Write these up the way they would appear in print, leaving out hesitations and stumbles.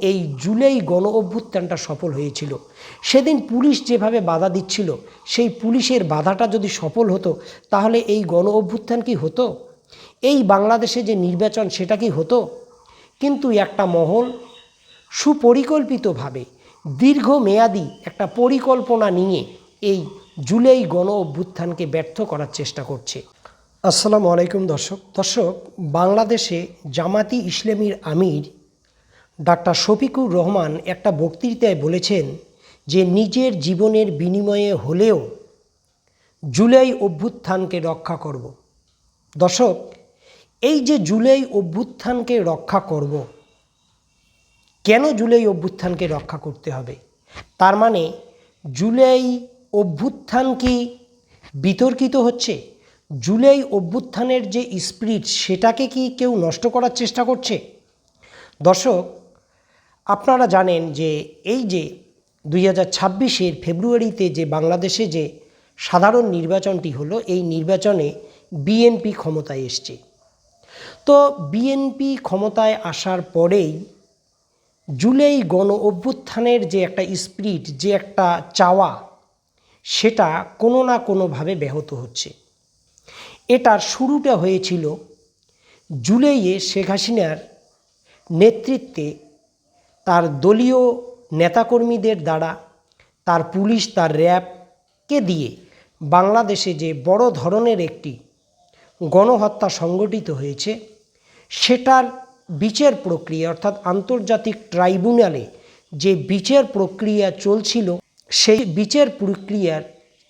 এই জুলাই গণ অভ্যুত্থানটা সফল হয়েছিল। সেদিন পুলিশ যেভাবে বাধা দিচ্ছিল, সেই পুলিশের বাধাটা যদি সফল হতো তাহলে এই গণ অভ্যুত্থান কি হতো? এই বাংলাদেশে যে নির্বাচন সেটা কি হতো? কিন্তু একটা মহল সুপরিকল্পিতভাবে দীর্ঘমেয়াদী একটা পরিকল্পনা নিয়ে এই জুলাই গণ অভ্যুত্থানকে ব্যর্থ করার চেষ্টা করছে। আসসালামু আলাইকুম দর্শক, বাংলাদেশে জামাতি ইসলামীর আমির ডাক্তার শফিকুর রহমান একটা বক্তৃতায় বলেছেন যে নিজের জীবনের বিনিময়ে হলেও জুলাই অভ্যুত্থানকে রক্ষা করব। দর্শক, এই যে জুলাই অভ্যুত্থানকে রক্ষা করব, কেন জুলাই অভ্যুত্থানকে রক্ষা করতে হবে? তার মানে জুলাই অভ্যুত্থান কি বিতর্কিত হচ্ছে? জুলাই অভ্যুত্থানের যে স্পিরিট সেটাকে কি কেউ নষ্ট করার চেষ্টা করছে? দর্শক, আপনারা জানেন যে এই যে 2026-এর ফেব্রুয়ারিতে যে বাংলাদেশে যে সাধারণ নির্বাচনটি হলো, এই নির্বাচনে বিএনপি ক্ষমতায় এসছে। তো বিএনপি ক্ষমতায় আসার পরেই জুলাই গণ অভ্যুত্থানের যে একটা স্পিরিট, যে একটা চাওয়া, সেটা কোনো না কোনোভাবে ব্যাহত হচ্ছে। এটার শুরুটা হয়েছিল জুলাইয়ে শেখ হাসিনার নেতৃত্বে তার দলীয় নেতাকর্মীদের দ্বারা, তার পুলিশ, তার র্যাবকে দিয়ে বাংলাদেশে যে বড় ধরনের একটি গণহত্যা সংগঠিত হয়েছে, সেটার বিচার প্রক্রিয়া অর্থাৎ আন্তর্জাতিক ট্রাইব্যুনালে যে বিচার প্রক্রিয়া চলছিল, সেই বিচার প্রক্রিয়ার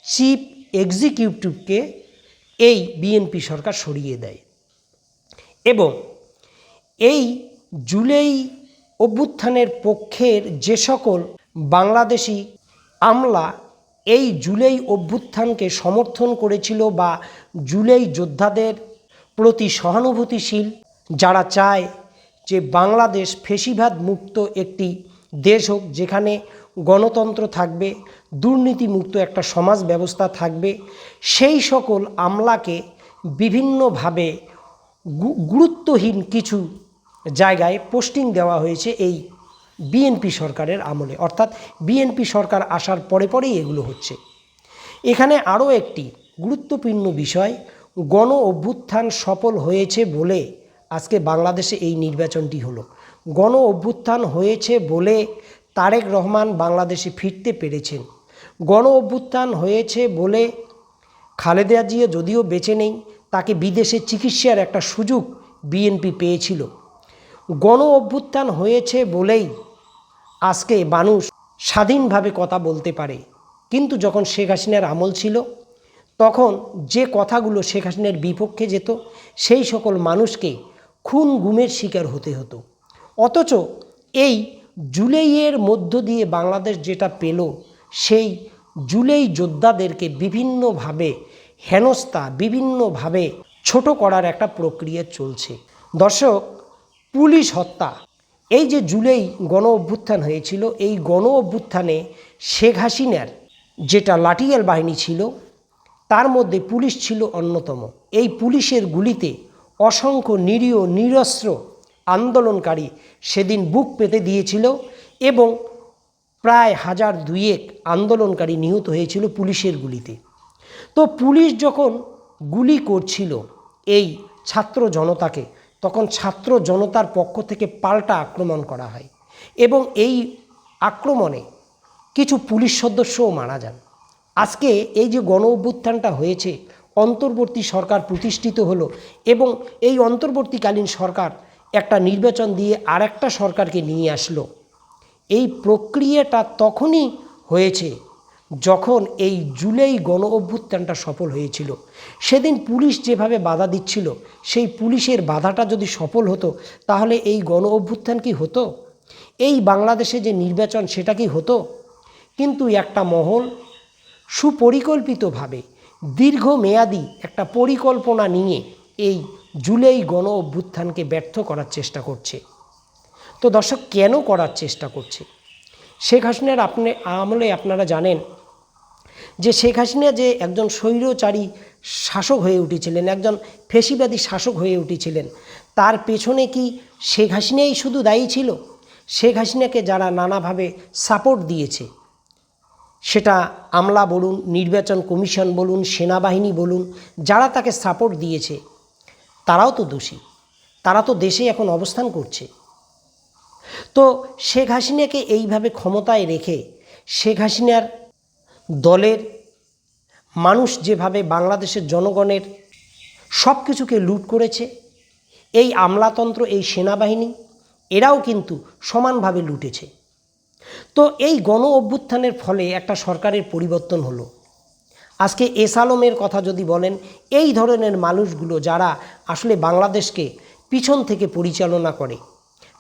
চিফ এক্সিকিউটিভকে এই বিএনপি সরকার সরিয়ে দেয় এবং এই জুলাই অভ্যুত্থানের পক্ষের যে সকল বাংলাদেশি আমলা এই জুলাই অভ্যুত্থানকে সমর্থন করেছিল বা জুলাই যোদ্ধাদের প্রতি সহানুভূতিশীল, যারা চায় যে বাংলাদেশ ফ্যাসিবাদ মুক্ত একটি দেশ হোক, যেখানে গণতন্ত্র থাকবে, দুর্নীতিমুক্ত একটা সমাজ ব্যবস্থা থাকবে, সেই সকল আমলাকে বিভিন্নভাবে গুরুত্বহীন কিছু জায়গায় পোস্টিং দেওয়া হয়েছে এই বিএনপি সরকারের আমলে, অর্থাৎ বিএনপি সরকার আসার পরে পরেই এগুলো হচ্ছে। এখানে আরও একটি গুরুত্বপূর্ণ বিষয়, গণ অভ্যুত্থান সফল হয়েছে বলে আজকে বাংলাদেশে এই নির্বাচনটি হলো। গণ অভ্যুত্থান হয়েছে বলে তারেক রহমান বাংলাদেশে ফিরতে পেরেছেন। গণ অভ্যুত্থান হয়েছে বলে খালেদা জিয়া যদিও বেঁচে নেই, তাকে বিদেশে চিকিৎসার একটা সুযোগ বিএনপি পেয়েছিল। গণ অভ্যুত্থান হয়েছে বলেই আজকে মানুষ স্বাধীনভাবে কথা বলতে পারে। কিন্তু যখন শেখ হাসিনার আমল ছিল, তখন যে কথাগুলো শেখ হাসিনার বিপক্ষে যেত, সেই সকল মানুষকে খুন গুমের শিকার হতে হতো। অথচ এই জুলাইয়ের মধ্য দিয়ে বাংলাদেশ যেটা পেল, সেই জুলাই যোদ্ধাদেরকে বিভিন্নভাবে হেনস্থা, বিভিন্নভাবে ছোট করার একটা প্রক্রিয়া চলছে। দর্শক, পুলিশ হত্যা, এই যে জুলাই গণ অভ্যুত্থান হয়েছিল, এই গণ অভ্যুত্থানে শেখ হাসিনার যেটা লাঠিয়াল বাহিনী ছিল, তার মধ্যে পুলিশ ছিল অন্যতম। এই পুলিশের গুলিতে অসংখ্য নিরীহ নিরস্ত্র আন্দোলনকারী সেদিন বুক পেতে দিয়েছিল এবং প্রায় 1002 আন্দোলনকারী নিহত হয়েছিল পুলিশের গুলিতে। তো পুলিশ যখন গুলি করছিল এই ছাত্র জনতাকে, তখন ছাত্র জনতার পক্ষ থেকে পাল্টা আক্রমণ করা হয় এবং এই আক্রমণে কিছু পুলিশ সদস্যও মারা যান। আজকে এই যে গণ অভ্যুত্থানটা হয়েছে, অন্তর্বর্তী সরকার প্রতিষ্ঠিত হলো এবং এই অন্তর্বর্তীকালীন সরকার একটা নির্বাচন দিয়ে আরেকটা সরকারকে নিয়ে আসলো। এই প্রক্রিয়াটা তখনই হয়েছে যখন এই জুলাই গণ অভ্যুত্থানটা সফল হয়েছিল। সেদিন পুলিশ যেভাবে বাধা দিচ্ছিল, সেই পুলিশের বাধাটা যদি সফল হতো তাহলে এই গণ অভ্যুত্থান কি হতো? এই বাংলাদেশে যে নির্বাচন সেটা কি হতো? কিন্তু একটা মহল সুপরিকল্পিতভাবে দীর্ঘমেয়াদী একটা পরিকল্পনা নিয়ে এই জুলাই গণ অভ্যুত্থানকে ব্যর্থ করার চেষ্টা করছে। তো দর্শক, কেন করার চেষ্টা করছে? শেখ হাসিনার আমলে আপনারা জানেন যে শেখ হাসিনা যে একজন স্বৈরচারী শাসক হয়ে উঠেছিলেন, একজন ফ্যাসিবাদী শাসক হয়ে উঠেছিলেন, তার পেছনে কি শেখ হাসিনাই শুধু দায়ী ছিল? শেখ হাসিনাকে যারা নানাভাবে সাপোর্ট দিয়েছে, সেটা আমলা বলুন, নির্বাচন কমিশন বলুন, সেনাবাহিনী বলুন, যারা তাকে সাপোর্ট দিয়েছে তারাও তো দোষী। তারা তো দেশে এখন অবস্থান করছে। তো শেখ হাসিনাকে এইভাবে ক্ষমতায় রেখে শেখ হাসিনার দলের মানুষ যেভাবে বাংলাদেশের জনগণের সব কিছুকে লুট করেছে, এই আমলাতন্ত্র, এই সেনাবাহিনী এরাও কিন্তু সমানভাবে লুটেছে। তো এই গণ অভ্যুত্থানের ফলে একটা সরকারের পরিবর্তন হলো। আজকে এস আলমের কথা যদি বলেন, এই ধরনের মানুষগুলো যারা আসলে বাংলাদেশকে পিছন থেকে পরিচালনা করে,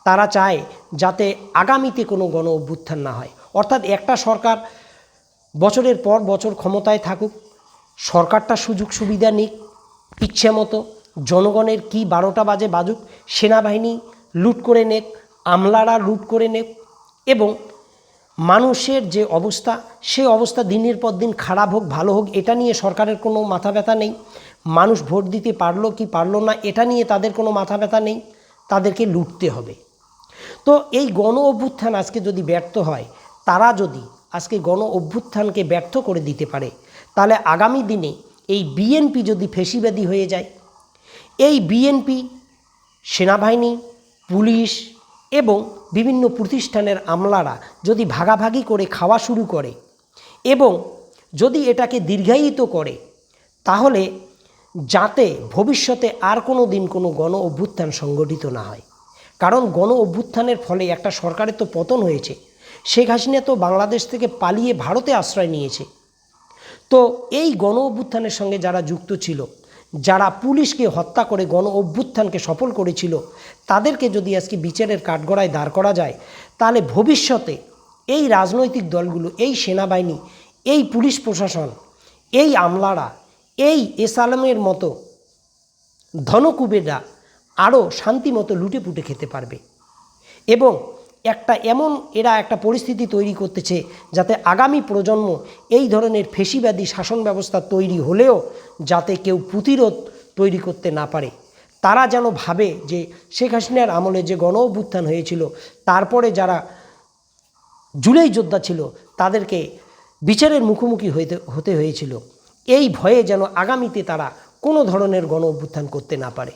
তারা চায় যাতে আগামীতে কোনো গণ অভ্যুত্থান না হয়। অর্থাৎ একটা সরকার বছরের পর বছর ক্ষমতায় থাকুক, সরকারটা সুযোগ সুবিধা নিক ইচ্ছে মতো, জনগণের কি 12টা বাজে বাজুক, সেনাবাহিনী লুট করে নেক, আমলারা লুট করে নেক, এবং মানুষের যে অবস্থা, সে অবস্থা দিনের পর দিন খারাপ হোক ভালো হোক, এটা নিয়ে সরকারের কোনো মাথা ব্যথা নেই। মানুষ ভোট দিতে পারলো কি পারলো না, এটা নিয়ে তাদের কোনো মাথা ব্যথা নেই, তাদেরকে লুটতে হবে। তো এই গণ অভ্যুত্থান আজকে যদি ব্যর্থ হয়, তারা যদি আজকে গণ অভ্যুত্থানকে ব্যর্থ করে দিতে পারে, তাহলে আগামী দিনে এই বিএনপি যদি ফেসিবাদী হয়ে যায়, এই বিএনপি, সেনাবাহিনী, পুলিশ এবং বিভিন্ন প্রতিষ্ঠানের আমলারা যদি ভাগাভাগি করে খাওয়া শুরু করে এবং যদি এটাকে দীর্ঘায়িত করে, তাহলে যাতে ভবিষ্যতে আর কোনো দিন কোনো গণ অভ্যুত্থান সংগঠিত না হয়। কারণ গণ অভ্যুত্থানের ফলে একটা সরকারের তো পতন হয়েছে। শেখ হাসিনা তো বাংলাদেশ থেকে পালিয়ে ভারতে আশ্রয় নিয়েছে। তো এই গণ অভ্যুত্থানের সঙ্গে যারা যুক্ত ছিল, যারা পুলিশকে হত্যা করে গণ অভ্যুত্থানকে সফল করেছিল, তাদেরকে যদি আজকে বিচারের কাঠগড়ায় দাঁড় করা যায়, তাহলে ভবিষ্যতে এই রাজনৈতিক দলগুলো, এই সেনাবাহিনী, এই পুলিশ প্রশাসন, এই আমলারা, এই এস আলমের মতো ধনকুবেররা আরও শান্তিমতো লুটে পুটে খেতে পারবে। এবং এরা একটা পরিস্থিতি তৈরি করতেছে যাতে আগামী প্রজন্ম এই ধরনের ফেসিবাদী শাসন ব্যবস্থা তৈরি হলেও যাতে কেউ প্রতিরোধ তৈরি করতে না পারে। তারা যেন ভাবে যে শেখ হাসিনার আমলে যে গণ অভ্যুত্থান হয়েছিল, তারপরে যারা জুলাই যোদ্ধা ছিল তাদেরকে বিচারের মুখোমুখি হতে হয়েছিল, এই ভয়ে যেন আগামীতে তারা কোনো ধরনের গণ অভ্যুত্থান করতে না পারে।